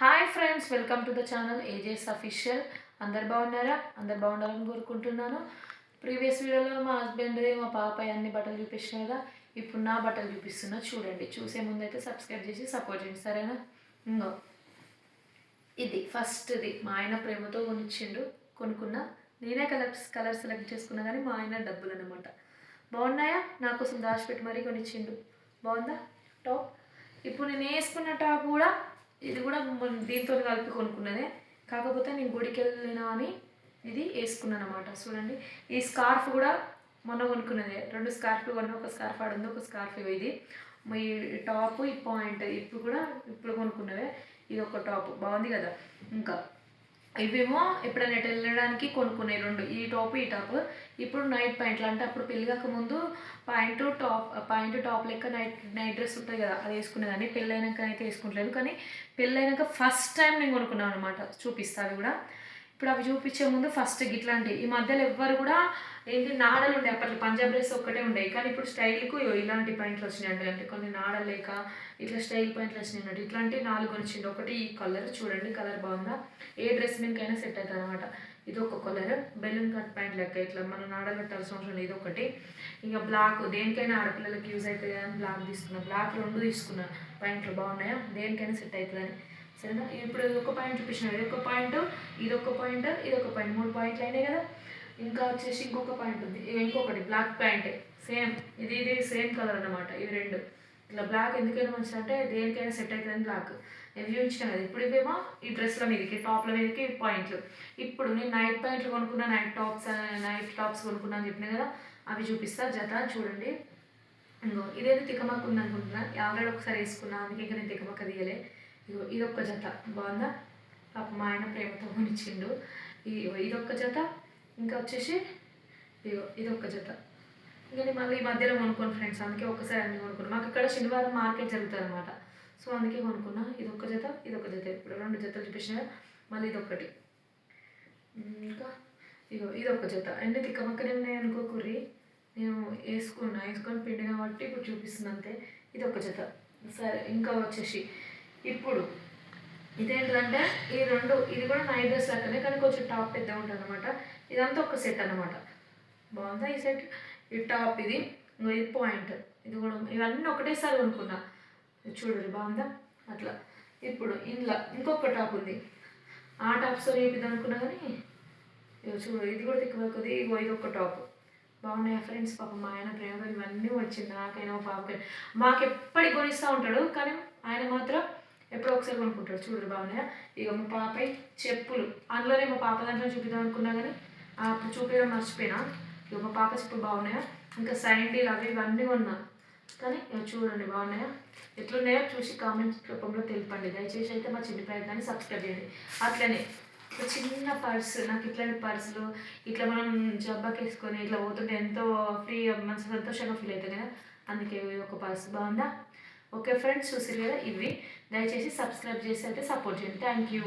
Hi friends, welcome to the channel AJ's official. అందరు బాగున్నారా? అందరు బాగుండాలని కోరుకుంటున్నాను. ప్రీవియస్ వీడియోలో మా హస్బెండ్ మా పాప అన్ని బట్టలు చూపించిన కదా, ఇప్పుడు నా బట్టలు చూపిస్తున్నా చూడండి. చూసే ముందు అయితే సబ్స్క్రైబ్ చేసి సపోర్ట్ చేయండి, సరేనా? ఇంకో ఇది ఫస్ట్ది మా ఆయన ప్రేమతో కొనుక్కున్నా. నేనే కలర్ సెలెక్ట్ చేసుకున్నా, కానీ మా ఆయన డబ్బులు అనమాట. బాగున్నాయా? నా కోసం దాచిపెట్టి మరీ కొనిచ్చిండు. బాగుందా టాప్? ఇప్పుడు నేను వేసుకున్న టాప్ కూడా, ఇది కూడా దీంతో కలిపి కొనుక్కున్నదే. కాకపోతే నేను గుడికి వెళ్ళినా అని ఇది వేసుకున్నాను అనమాట. చూడండి, ఈ స్కార్ఫ్ కూడా మొన్న కొనుక్కున్నదే. 2 స్కార్ఫ్లు కొన్నా. ఒక స్కార్ఫ్ ఆడుంది, ఒక స్కార్ఫ్ ఇది. ఈ టాప్, ఈ పాయింట్ ఇప్పుడు కొనుక్కున్నవే. ఇది ఒక టాప్ బాగుంది కదా. ఇంకా ఇవేమో ఎప్పుడైనా ఎటు వెళ్ళడానికి కొనుక్కున్నాయి 2, ఈ టాప్. ఇప్పుడు నైట్ ప్యాంట్లు, అంటే అప్పుడు పెళ్ళి కాకముందు పాయింట్ టాప్ లెక్క నైట్ డ్రెస్ ఉంటుంది కదా, అది వేసుకునేదాన్ని. పెళ్ళైనాక అయితే వేసుకుంటలేదు, కానీ పెళ్ళైనాక ఫస్ట్ టైం నేను కొనుక్కున్నాను అనమాట. చూపిస్తా అవి కూడా. ఇప్పుడు అవి చూపించే ముందు ఫస్ట్ ఇట్లాంటివి ఈ మధ్యలో ఎవ్వరు కూడా ఏంటి నాడలు ఉండే, అప్పట్లో పంజాబ్ డ్రెస్ ఒక్కటే ఉండేవి, కానీ ఇప్పుడు స్టైల్కు ఇలాంటి పాయింట్లు వచ్చినాయండి. అంటే కొన్ని నాడలు లేక ఇట్లా స్టైల్ పాయింట్లు వచ్చినాయి అన్నట్టు. ఇట్లాంటి 4 వచ్చింది. ఒకటి ఈ కలర్ చూడండి, కలర్ బాగుందా? ఏ డ్రెస్ మీదకైనా సెట్ అవుతుంది అనమాట. ఇది ఒక కలర్, బెలూన్ కట్ ప్యాంట్ లెక్క ఇట్లా మనం నాడలు కట్టాల్సిన అవసరం లేదు. ఇది ఒకటి. ఇంకా బ్లాక్, దేనికైనా ఆడపిల్లలకి యూజ్ అవుతుంది అని బ్లాక్ తీసుకున్నా. బ్లాక్ 2 తీసుకున్నా. ప్యాంట్లు బాగున్నాయా? దేనికైనా సెట్ అవుతుందని. సరేనా? ఇప్పుడు ఇది ఒక పాయింట్ చూపించిన, ఇది ఒక పాయింట్, ఇది ఒక పాయింట్, ఇది ఒక పాయింట్, 3 పాయింట్లు అయినాయి కదా. ఇంకా వచ్చేసి ఇంకొక పాయింట్ ఉంది, ఇంకొకటి బ్లాక్ ప్యాంటే సేమ్. ఇది సేమ్ కలర్ అనమాట. ఇవి 2 ఇట్లా బ్లాక్ ఎందుకైనా మంచిది అంటే దేనికైనా సెట్ అవుతుందని బ్లాక్. ఇవి చూపించాను కదా. ఇప్పుడు ఇవేమో ఈ డ్రెస్ల మీదకి, టాప్ల మీదకి పాయింట్లు. ఇప్పుడు నేను నైట్ ప్యాంట్లు కొనుక్కున్నా, నైట్ టాప్స్ కొనుక్కున్నా అని చెప్పినా కదా, అవి చూపిస్తా జత. చూడండి, ఇంకో ఇదేదో తికమక్క ఉంది అనుకుంటున్నా. ఆల్రెడీ ఒకసారి వేసుకున్నా, అందుకే ఇంకా నేను తికమక్క తీయలే. ఇగో ఇదొక్క జత బాగుందా? పాప మా ఆయన ప్రేమతో కొనిచ్చిండు. ఇదొక్క జత. ఇంకా వచ్చేసి ఇదొక్క జత. ఇంకా నేను మళ్ళీ ఈ మధ్యలో కొనుక్కోను ఫ్రెండ్స్, అందుకే ఒక్కసారి అన్నీ కొనుక్కున్నాను. మాకు ఇక్కడ శనివారం మార్కెట్ జరుగుతుంది అనమాట. సో అందుకే కొనుక్కున్నా. ఇదొక్క జత, ఇదొక జత. ఇప్పుడు 2 జతలు చూపించిన, మళ్ళీ ఇదొక్కటి. ఇంకా ఇదొక్క జత. అన్నీ తిక్కమక్కనే ఉన్నాయి అనుకోకుర్రి. నేను వేసుకొని పిండిన బట్టి ఇప్పుడు చూపిస్తుంది అంతే. ఇదొక జత. సరే, ఇంకా వచ్చేసి ఇప్పుడు ఇదేంటంటే ఈ 2, ఇది కూడా నైట్ డ్రెస్ లెక్కనే, కానీ కొంచెం టాప్ పెద్దగా ఉంటుంది అనమాట. ఇదంతా ఒక సెట్ అనమాట. బాగుందా ఈ సెట్? ఈ టాప్, ఇది పాయింట్, ఇది కూడా. ఇవన్నీ ఒకటేసారి కొనుక్కున్నా. చూడండి బాగుందా? అట్లా. ఇప్పుడు ఇంట్లో ఇంకొక టాప్ ఉంది. ఆ టాప్స్తో వేపిద్దాం అనుకున్నా, కానీ చూడు ఇది కూడా తిక్కువది. ఇది ఒక టాప్. బాగున్నాయా ఫ్రెండ్స్? పాప మా ఆయన ప్రేమ ఇవన్నీ వచ్చింది. నాకైనా మా పాపకైనా. మాకు ఎప్పటికి కొనిస్తూ ఉంటాడు, కానీ ఆయన మాత్రం ఎప్పుడో ఒకసారి కొనుక్కుంటాడు. చూడరు బాగున్నాయా? ఇక మా పాపై చెప్పులు, అందులోనే మా పాప దాంట్లో చూపిద్దాం అనుకున్నా, కానీ అప్పుడు చూపించడం మర్చిపోయినా. ఇక మా పాప చెప్పులు బాగున్నాయా? ఇంకా సైండీలు అవి ఇవన్నీ కొన్నా, కానీ చూడండి బాగున్నాయా? ఎట్లున్నాయో చూసి కామెంట్స్ రూపంలో తెలిపండి. దయచేసి అయితే మా చిన్న ప్రయత్నాన్ని సబ్స్క్రైబ్ చేయండి. అట్లనే ఒక చిన్న పర్సు, నాకు ఇట్లాంటి పర్సులు ఇట్లా మనం జబ్బాకి వేసుకొని ఇట్లా పోతుంటే ఎంతో ఫ్రీ, మంచి సంతోషంగా ఫీల్ అవుతుంది కదా. అందుకే ఒక పర్సు బాగుందా? ఓకే ఫ్రెండ్స్, చూసిరు కదా. ఇవి దయచేసి సబ్స్క్రైబ్ చేసి అయితే సపోర్ట్ చేయండి. Thank you.